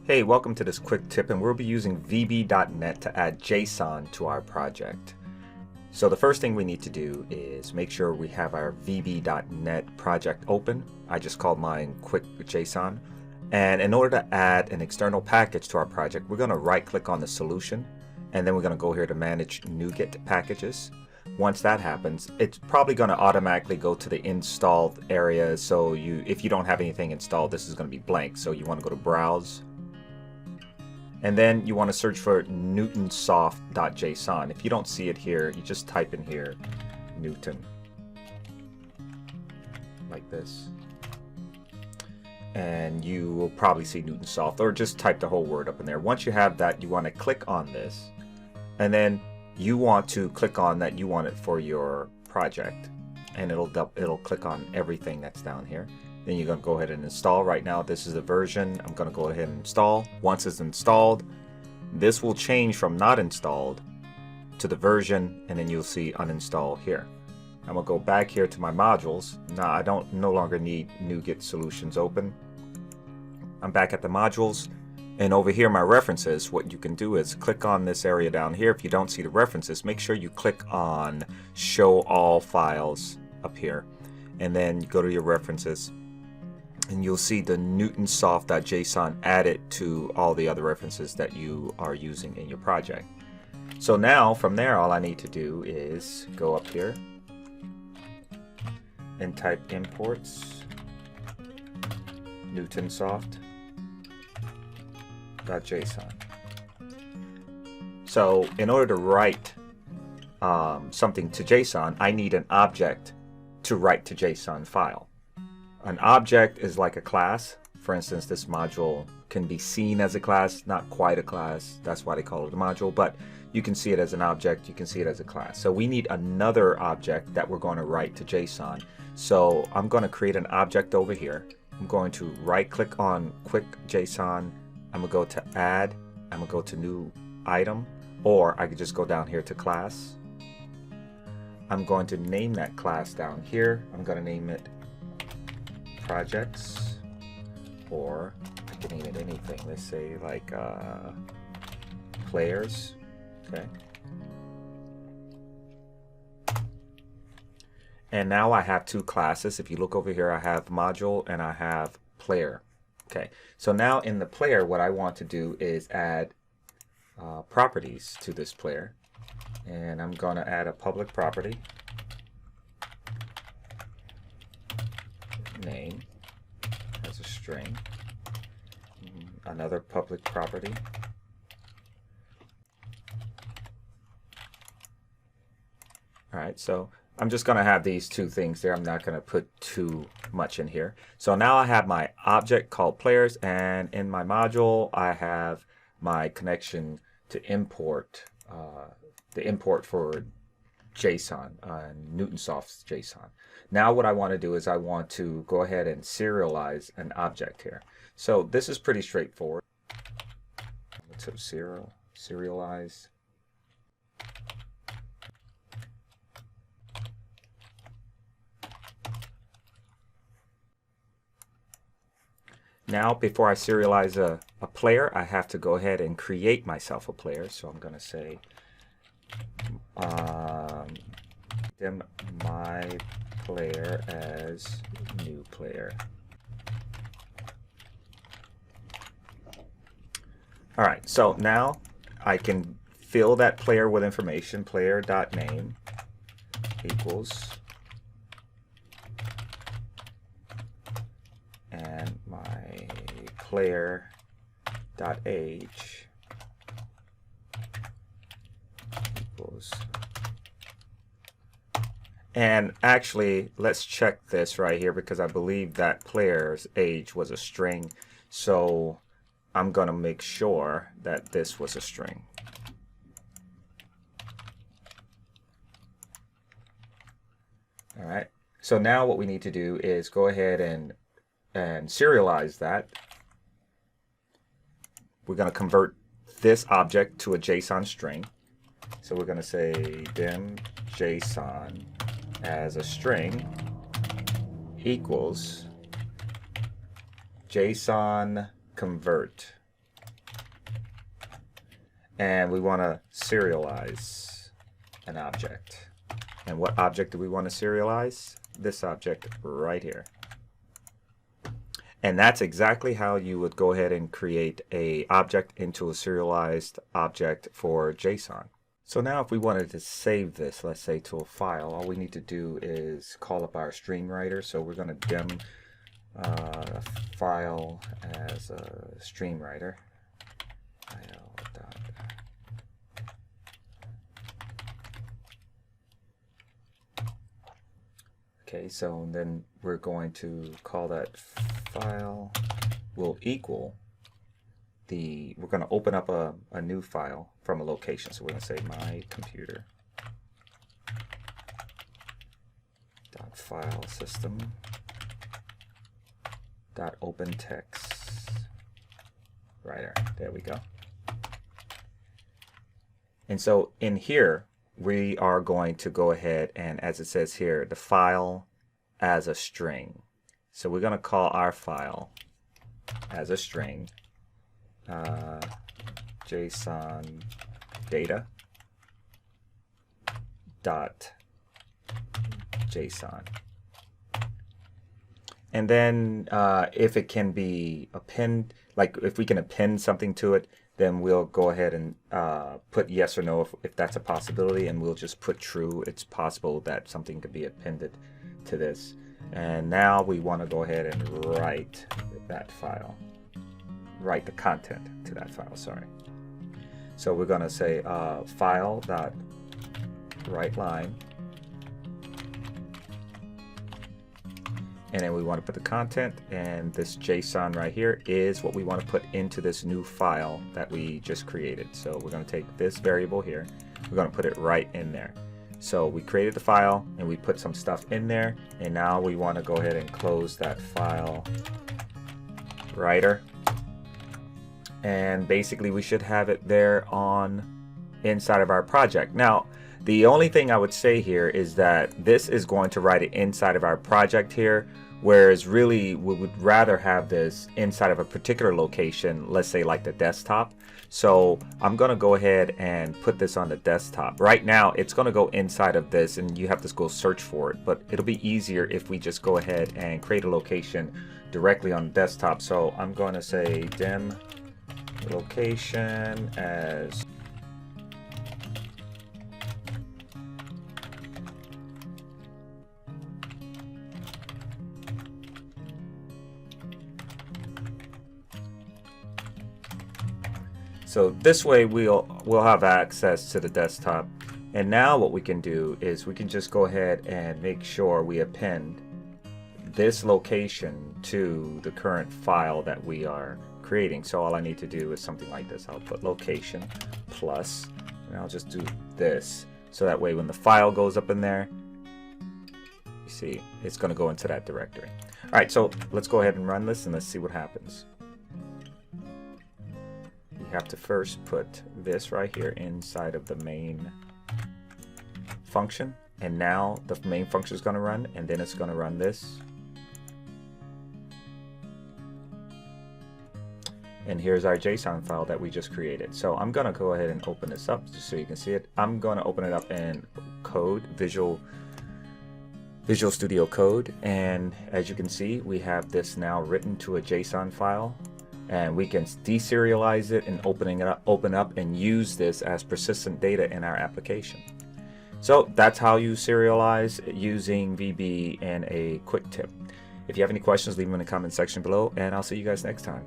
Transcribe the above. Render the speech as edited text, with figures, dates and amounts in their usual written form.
Hey, welcome to this quick tip, and we'll be using VB.net to add JSON to our project. So the first thing we need to do is make sure we have our VB.net project open. I just called mine quick JSON. And in order to add an external package to our project, we're going to right click on the solution, and then we're going to go here to manage NuGet packages. Once that happens, it's probably going to automatically go to the installed area. So if you don't have anything installed, this is going to be blank. So you want to go to Browse. And then you want to search for newtonsoft.json. If you don't see it here, you just type in here Newton, like this. And you will probably see Newtonsoft, or just type the whole word up in there. Once you have that, you want to click on this. And then you want to click on that you want it for your project. And it'll click on everything that's down here. Then you're going to go ahead and install. Right now this is the version. I'm going to go ahead and install. Once it's installed, this will change from not installed to the version, and then you'll see uninstall here. I'm going to go back here to my modules. Now I no longer need NuGet solutions open. I'm back at the modules, and over here my references, what you can do is click on this area down here. If you don't see the references, make sure you click on show all files up here, and then you go to your references, and you'll see the newtonsoft.json added to all the other references that you are using in your project. So now from there, all I need to do is go up here and type imports newtonsoft.json. So in order to write something to JSON, I need an object to write to JSON file. An object is like a class. For instance, this module can be seen as a class, not quite a class. That's why they call it a module, but you can see it as an object, you can see it as a class. So we need another object that we're going to write to JSON. So I'm going to create an object over here. I'm going to right click on quick JSON. I'm going to go to add. I'm going to go to new item, or I could just go down here to class. I'm going to name that class down here. I'm going to name it projects, or I can name it anything. Let's say like players. Okay. And now I have two classes. If you look over here, I have module and I have player. Okay. So now in the player, what I want to do is add properties to this player, and I'm going to add a public property. Name as a string, another public property, alright, so I'm just going to have these two things there. I'm not going to put too much in here. So now I have my object called players, and in my module I have my connection to import, the import for JSON, Newtonsoft's JSON. Now what I want to do is I want to go ahead and serialize an object here. So this is pretty straightforward. Let's hit serialize. Now before I serialize a player, I have to go ahead and create myself a player. So I'm going to say my player as new player. Alright, so now I can fill that player with information. Player.name equals, and my player.age equals. And actually, let's check this right here, because I believe that player's age was a string. So I'm going to make sure that this was a string. All right. So now what we need to do is go ahead and serialize that. We're going to convert this object to a JSON string. So we're going to say dim JSON as a string equals JSON convert and we want to serialize an object. And what object do we want to serialize? This object right here. And that's exactly how you would go ahead and create a object into a serialized object for JSON. So now if we wanted to save this, let's say to a file, all we need to do is call up our stream writer. So we're going to dim file as a stream writer. Okay, so then we're going to call that file will equal we're going to open up a new file from a location. So we're going to say my computer dot file system dot open text writer. There we go. And so in here we are going to go ahead and, as it says here, the file as a string. So we're going to call our file as a string JSON data dot JSON. And then if it can be append, like if we can append something to it, then we'll go ahead and put yes or no if that's a possibility, and we'll just put true. It's possible that something could be appended to this. And now we want to go ahead and write that file, write the content to that file, sorry. So we're going to say file dot write line, and then we want to put the content, and this JSON right here is what we want to put into this new file that we just created. So we're going to take this variable here, we're going to put it right in there. So we created the file and we put some stuff in there, and now we want to go ahead and close that file writer, and basically we should have it there on inside of our project. Now the only thing I would say here is that this is going to write it inside of our project here, whereas really we would rather have this inside of a particular location, let's say like the desktop. So I'm going to go ahead and put this on the desktop. Right now it's going to go inside of this and you have to go search for it, but it'll be easier if we just go ahead and create a location directly on the desktop. So I'm going to say dim location as so this way we'll have access to the desktop. And now what we can do is we can just go ahead and make sure we append this location to the current file that we are creating. So all I need to do is something like this. I'll put location plus, and I'll just do this. So that way when the file goes up in there, you see, it's going to go into that directory. All right, so let's go ahead and run this and let's see what happens. You have to first put this right here inside of the main function, and now the main function is going to run, and then it's going to run this. And here's our JSON file that we just created. So I'm going to go ahead and open this up just so you can see it. I'm going to open it up in Code, Visual Studio Code, and as you can see, we have this now written to a JSON file, and we can deserialize it and open up and use this as persistent data in our application. So that's how you serialize using VB and a quick tip. If you have any questions, leave them in the comment section below, and I'll see you guys next time.